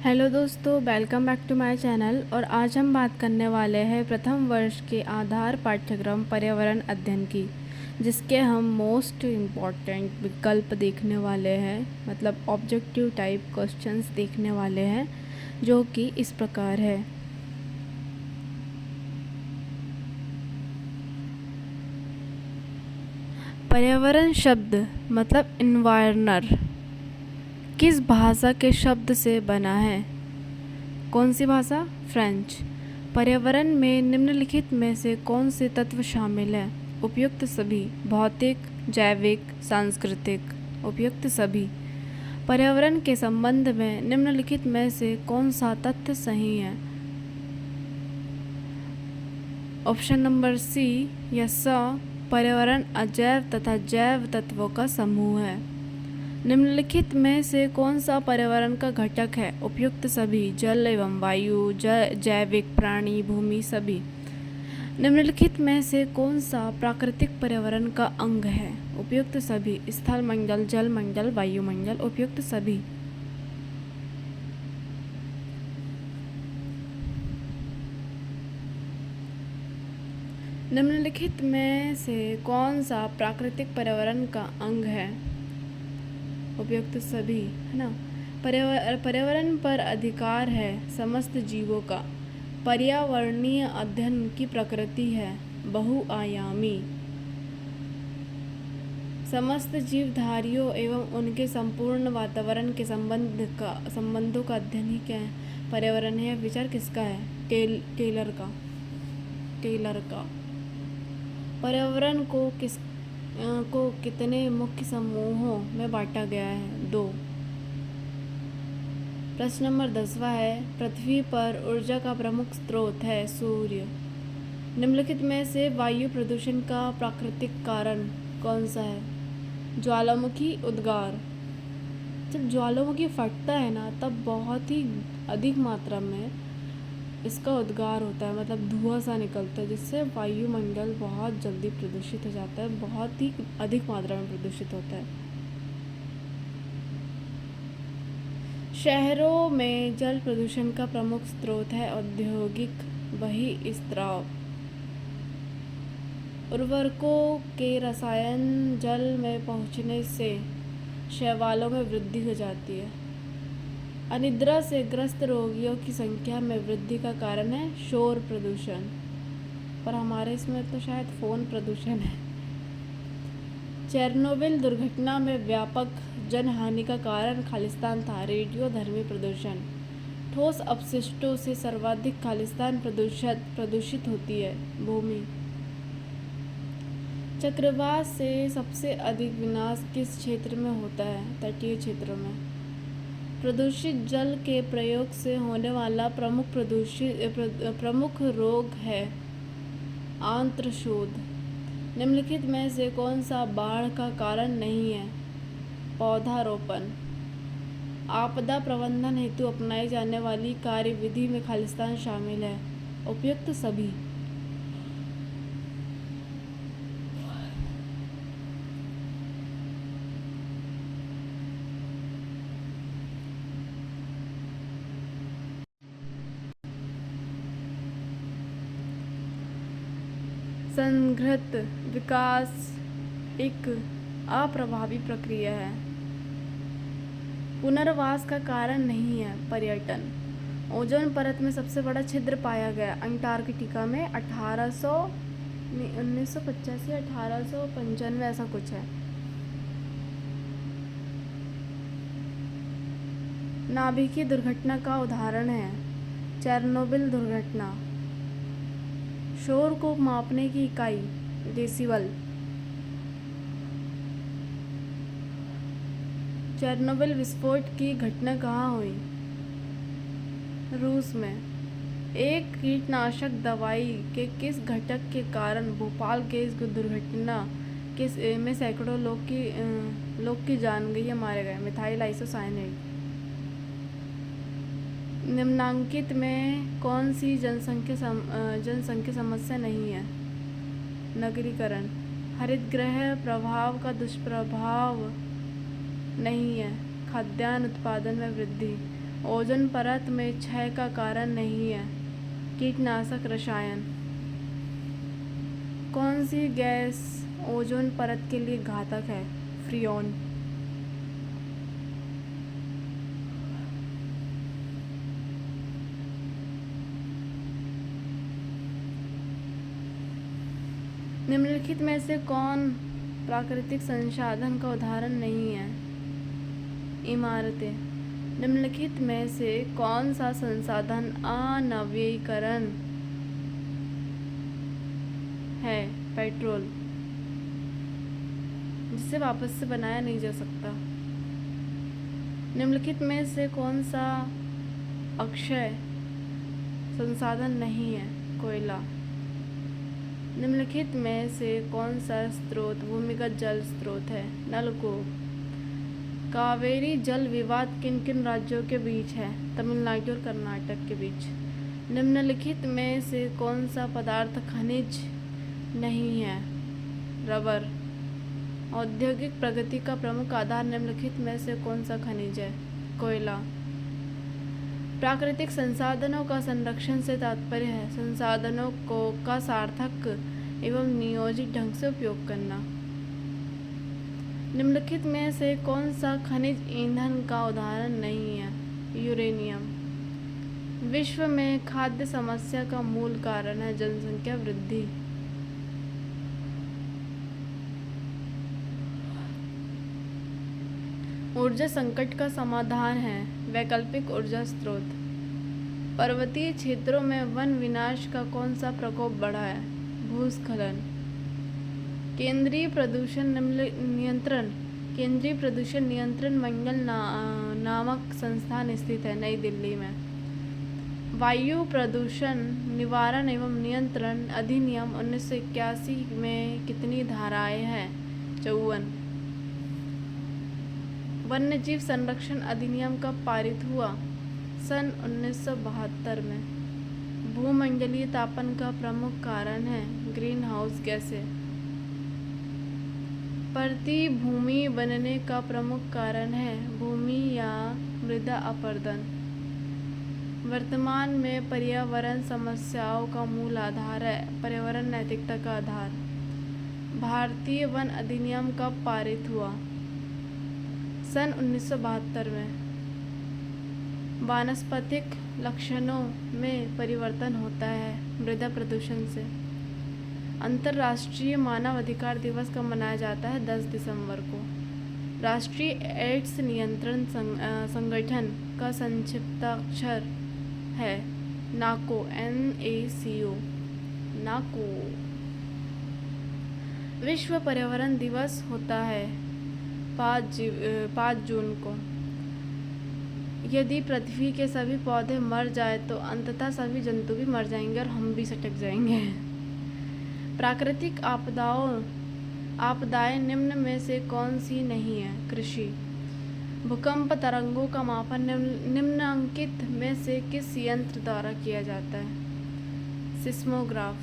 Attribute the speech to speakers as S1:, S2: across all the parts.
S1: Hello दोस्तों, welcome back to my channel. और आज हम बात करने वाले हैं प्रथम वर्ष के आधार पाठ्यक्रम पर्यावरण अध्ययन की, जिसके हम मोस्ट इम्पॉर्टेंट विकल्प देखने वाले हैं, मतलब ऑब्जेक्टिव टाइप क्वेश्चंस देखने वाले हैं, जो कि इस प्रकार है। पर्यावरण शब्द मतलब इन्वायरनर किस भाषा के शब्द से बना है? कौन सी भाषा? फ्रेंच। पर्यावरण में निम्नलिखित में से कौन से तत्व शामिल हैं? उपयुक्त सभी। भौतिक, जैविक, सांस्कृतिक। उपयुक्त सभी। पर्यावरण के संबंध में निम्नलिखित में से कौन सा तथ्य सही है? ऑप्शन नंबर सी या स, पर्यावरण अजैव तथा जैव तत्वों का समूह है। निम्नलिखित में से कौन सा पर्यावरण का घटक है? उपयुक्त सभी। जल एवं वायु, जैविक, प्राणी, भूमि, सभी। निम्नलिखित में से कौन सा प्राकृतिक पर्यावरण का अंग है? उपयुक्त सभी। स्थल मंडल, जल मंडल, वायुमंडल। उपयुक्त सभी। निम्नलिखित में से कौन सा प्राकृतिक पर्यावरण का अंग है? उपयुक्त सभी, है ना। पर्यावरण पर अधिकार है समस्त जीवों का। पर्यावरणीय अध्ययन की प्रकृति है बहुआयामी। समस्त जीवधारियों एवं उनके संपूर्ण वातावरण के संबंधों का अध्ययन ही क्या है? पर्यावरण है। विचार किसका है? टेलर का। पर्यावरण को कितने मुख्य समूहों में बांटा गया है? 2। प्रश्न नंबर 10वां है, पृथ्वी पर ऊर्जा का प्रमुख स्रोत है सूर्य। निम्नलिखित में से वायु प्रदूषण का प्राकृतिक कारण कौन सा है? ज्वालामुखी उद्गार। जब ज्वालामुखी फटता है ना, तब बहुत ही अधिक मात्रा में इसका उद्गार होता है, मतलब धुआं सा निकलता है, जिससे वायुमंडल बहुत जल्दी प्रदूषित हो जाता है, बहुत ही अधिक मात्रा में प्रदूषित होता है। शहरों में जल प्रदूषण का प्रमुख स्रोत है औद्योगिक बहिस्त्राव। उर्वरकों के रसायन जल में पहुंचने से शैवालों में वृद्धि हो जाती है। अनिद्रा से ग्रस्त रोगियों की संख्या में वृद्धि का कारण है शोर प्रदूषण, पर हमारे इसमें तो शायद फ़ोन प्रदूषण है। चेरनोबिल दुर्घटना में व्यापक जनहानि का कारण खालिस्तान था। रेडियोधर्मी प्रदूषण। ठोस अपशिष्टों से सर्वाधिक खालिस्तान प्रदूषित होती है भूमि। चक्रवात से सबसे अधिक विनाश किस क्षेत्र में होता है? तटीय क्षेत्रों में। प्रदूषित जल के प्रयोग से होने वाला प्रमुख रोग है आंत्रशोथ। निम्नलिखित में से कौन सा बाढ़ का कारण नहीं है? पौधारोपण। आपदा प्रबंधन हेतु अपनाई जाने वाली कार्यविधि में खालिस्तान शामिल है। उपयुक्त सभी। संघृत विकास एक अप्रभावी प्रक्रिया है। पुनर्वास का कारण नहीं है पर्यटन। ओजोन परत में सबसे बड़ा छिद्र पाया गया अंटार्कटिका में 1985 1895 ऐसा कुछ है। नाभिकीय दुर्घटना का उदाहरण है चेरनोबिल दुर्घटना। शोर को मापने की इकाई डेसिबल। चेरनोबिल विस्फोट की घटना कहाँ हुई? रूस में। एक कीटनाशक दवाई के किस घटक के कारण भोपाल गैस दुर्घटना में सैकड़ों लोग की जान गई या मारे गए? Methyl isocyanate. निम्नांकित में कौन सी जनसंख्या समस्या नहीं है? नगरीकरण। हरितगृह प्रभाव का दुष्प्रभाव नहीं है। खाद्यान्न उत्पादन में वृद्धि। ओजोन परत में क्षय का कारण नहीं है। कीटनाशक रसायन। कौन सी गैस ओजोन परत के लिए घातक है? फ्रियोन। निम्नलिखित में से कौन प्राकृतिक संसाधन का उदाहरण नहीं है? इमारतें। निम्नलिखित में से कौन सा संसाधन अनवीकरण है? पेट्रोल, जिसे वापस से बनाया नहीं जा सकता। निम्नलिखित में से कौन सा अक्षय संसाधन नहीं है? कोयला। निम्नलिखित में से कौन सा स्रोत भूमिगत जल स्रोत है? नलकूप। कावेरी जल विवाद किन किन राज्यों के बीच है? तमिलनाडु और कर्नाटक के बीच। निम्नलिखित में से कौन सा पदार्थ खनिज नहीं है? रबर। औद्योगिक प्रगति का प्रमुख आधार निम्नलिखित में से कौन सा खनिज है? कोयला। प्राकृतिक संसाधनों का संरक्षण से तात्पर्य है संसाधनों का सार्थक एवं नियोजित ढंग से उपयोग करना। निम्नलिखित में से कौन सा खनिज ईंधन का उदाहरण नहीं है? यूरेनियम। विश्व में खाद्य समस्या का मूल कारण है जनसंख्या वृद्धि। ऊर्जा संकट का समाधान है वैकल्पिक ऊर्जा स्रोत। पर्वतीय क्षेत्रों में वन विनाश का कौन सा प्रकोप बढ़ा है? भूस्खलन। केंद्रीय प्रदूषण नियंत्रण मंडल नामक संस्थान स्थित है नई दिल्ली में। वायु प्रदूषण निवारण एवं नियंत्रण अधिनियम 1981 में कितनी धाराएं हैं? 54। वन्यजीव संरक्षण अधिनियम कब पारित हुआ? सन 1972 में। भूमंडलीय तापन का प्रमुख कारण है ग्रीन हाउस गैसें। परती भूमि बनने का प्रमुख कारण है भूमि या मृदा अपरदन। वर्तमान में पर्यावरण समस्याओं का मूल आधार है पर्यावरण नैतिकता का आधार। भारतीय वन अधिनियम कब पारित हुआ? सन 1972 में। वानस्पतिक लक्षणों में परिवर्तन होता है मृदा प्रदूषण से। अंतर्राष्ट्रीय मानव अधिकार दिवस कब मनाया जाता है? 10 दिसंबर को। राष्ट्रीय एड्स नियंत्रण संगठन का संक्षिप्ताक्षर है नाको। NACO। नाको। विश्व पर्यावरण दिवस होता है 5 जून को। यदि पृथ्वी के सभी पौधे मर जाए तो अंततः सभी जंतु भी मर जाएंगे और हम भी सटक जाएंगे। प्राकृतिक आपदाएं निम्न में से कौन सी नहीं है? कृषि। भूकंप तरंगों का मापन निम्नलिखित में से किस यंत्र द्वारा किया जाता है? सिस्मोग्राफ।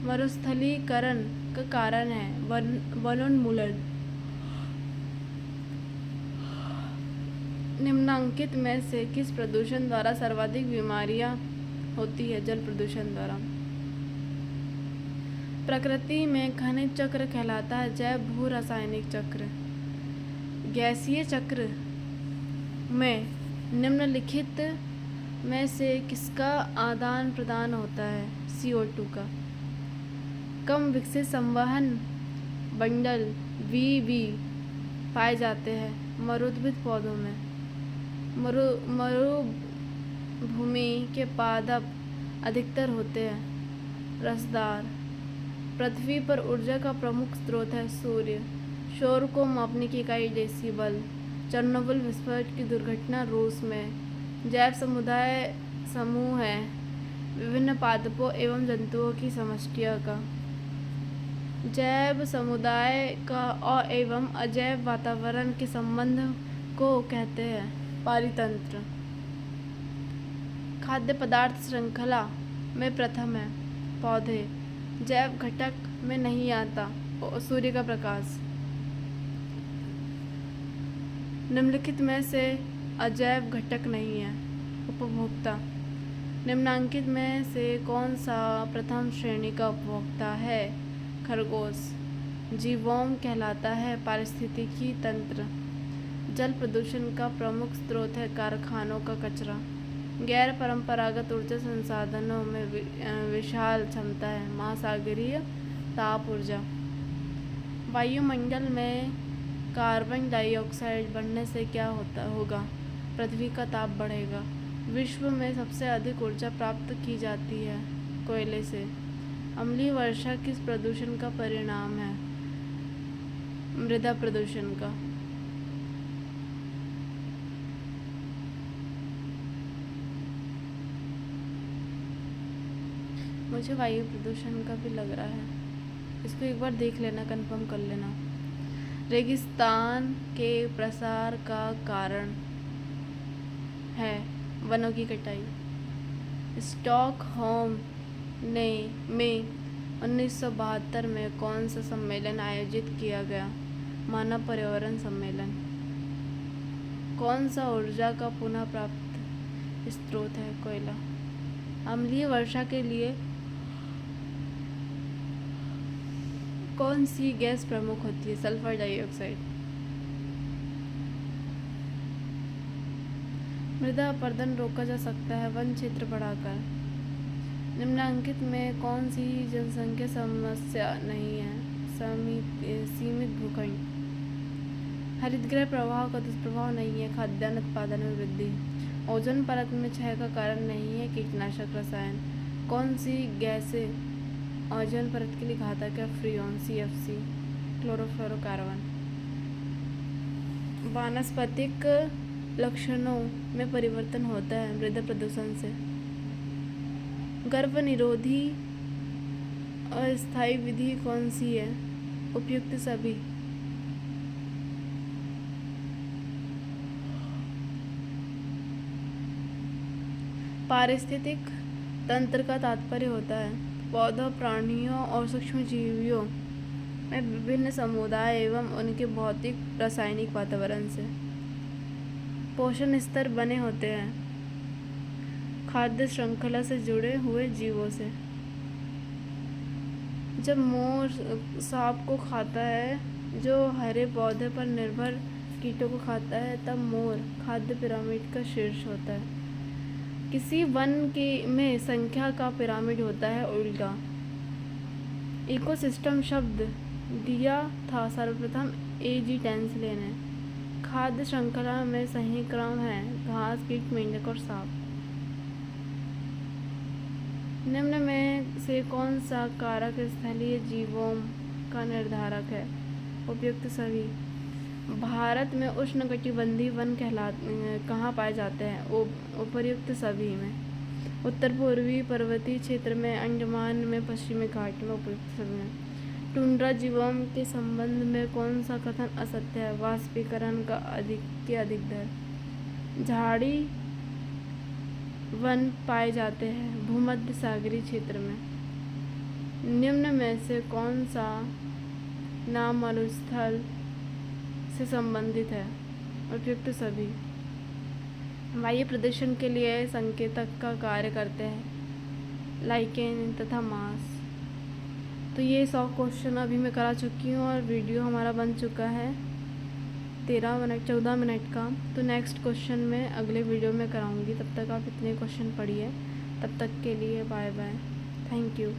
S1: मरुस्थलीकरण का कारण है वनोन्मूलन। निम्नलिखित में से किस प्रदूषण द्वारा सर्वाधिक बीमारियां होती है? जल प्रदूषण द्वारा। प्रकृति में खनिज चक्र कहलाता है जैव भू रासायनिक चक्र। गैसीय चक्र में निम्नलिखित में से किसका आदान प्रदान होता है? CO2 का। कम विकसित संवहन बंडल VV पाए जाते हैं मरुद्भिद पौधों में। मरुभूमि के पादप अधिकतर होते हैं रसदार। पृथ्वी पर ऊर्जा का प्रमुख स्रोत है सूर्य। शोर को मापने की इकाई डेसिबल। चेरनोबिल विस्फोट की दुर्घटना रूस में। जैव समुदाय समूह है विभिन्न पादपों एवं जंतुओं की समष्टियों का। जैव समुदाय का एवं अजैव वातावरण के संबंध को कहते हैं पारितंत्र। खाद्य पदार्थ श्रृंखला में प्रथम है पौधे। जैव घटक में नहीं आता सूर्य का प्रकाश। निम्नलिखित में से अजैव घटक नहीं है उपभोक्ता। निम्नांकित में से कौन सा प्रथम श्रेणी का उपभोक्ता है? खरगोश। जीवोम कहलाता है पारिस्थितिकी तंत्र। जल प्रदूषण का प्रमुख स्रोत है कारखानों का कचरा। गैर परंपरागत ऊर्जा संसाधनों में विशाल क्षमता है महासागरीय ताप ऊर्जा। वायुमंडल में कार्बन डाइऑक्साइड बढ़ने से क्या होगा? पृथ्वी का ताप बढ़ेगा। विश्व में सबसे अधिक ऊर्जा प्राप्त की जाती है कोयले से। अम्लीय वर्षा किस प्रदूषण का परिणाम है? मृदा प्रदूषण का। मुझे वायु प्रदूषण का भी लग रहा है, इसको एक बार देख लेना, कंफर्म कर लेना। रेगिस्तान के प्रसार का कारण है वनों की कटाई। स्टॉकहोम में 1972 में कौन सा सम्मेलन आयोजित किया गया? मानव पर्यावरण सम्मेलन। कौन सा ऊर्जा का पुनः प्राप्त स्रोत है? कोयला। अम्लीय वर्षा के लिए कौन सी गैस प्रमुख होती है? Sulphur dioxide. मृदा अपरदन रोका जा सकता है वन क्षेत्र बढ़ाकर। निम्नांकित में कौन सी जनसंख्या समस्या नहीं है? सीमित भूखंड। हरितगृह प्रवाह का दुष्प्रभाव नहीं है खाद्यान्न उत्पादन में वृद्धि। ओजोन परत में क्षय का कारण नहीं है कीटनाशक रसायन। कौन सी गैसें ओजोन परत के लिए घातक है? Freon, CFC, chlorofluorocarbon. वानस्पतिक लक्षणों में परिवर्तन होता है मृदा प्रदूषण से। गर्भ निरोधी अस्थायी विधि कौन सी है? उपयुक्त सभी। पारिस्थितिक तंत्र का तात्पर्य होता है पौधों, प्राणियों और सूक्ष्मजीवियों में विभिन्न समुदाय एवं उनके भौतिक रासायनिक वातावरण से पोषण स्तर बने होते हैं खाद्य श्रृंखला से जुड़े हुए जीवों से। जब मोर सांप को खाता है जो हरे पौधे पर निर्भर कीटों को खाता है, तब मोर खाद्य पिरामिड का शीर्ष होता है। किसी वन में संख्या का पिरामिड होता है उल्टा। इकोसिस्टम शब्द दिया था सर्वप्रथम A.G. टेंसले ने। खाद्य श्रृंखला में सही क्रम है घास, कीट, मेंढक और सांप। निम्न में से कौन सा कारक स्थलीय जीवों का निर्धारक है? उपयुक्त सभी। भारत में उष्णकटिबंधीय वन कहाँ पाए जाते हैं? उपर्युक्त सभी में। उत्तर पूर्वी पर्वतीय क्षेत्र में, अंडमान में, पश्चिमी घाट में, उपयुक्त सभी में। टुंड्रा जीवों के संबंध में कौन सा कथन असत्य है? वाष्पीकरण का अधिक दर। झाड़ी वन पाए जाते हैं भूमध्य सागरीय क्षेत्र में। निम्न में से कौन सा नाम मरुस्थल से संबंधित है? उपयुक्त सभी। वायु प्रदूषण के लिए संकेतक का कार्य करते हैं लाइकेन तथा मास। तो ये 100 क्वेश्चन अभी मैं करा चुकी हूँ और वीडियो हमारा बन चुका है 14 मिनट का। तो नेक्स्ट क्वेश्चन में अगले वीडियो में कराऊंगी। तब तक आप इतने क्वेश्चन पढ़िए। तब तक के लिए बाय बाय। Thank you.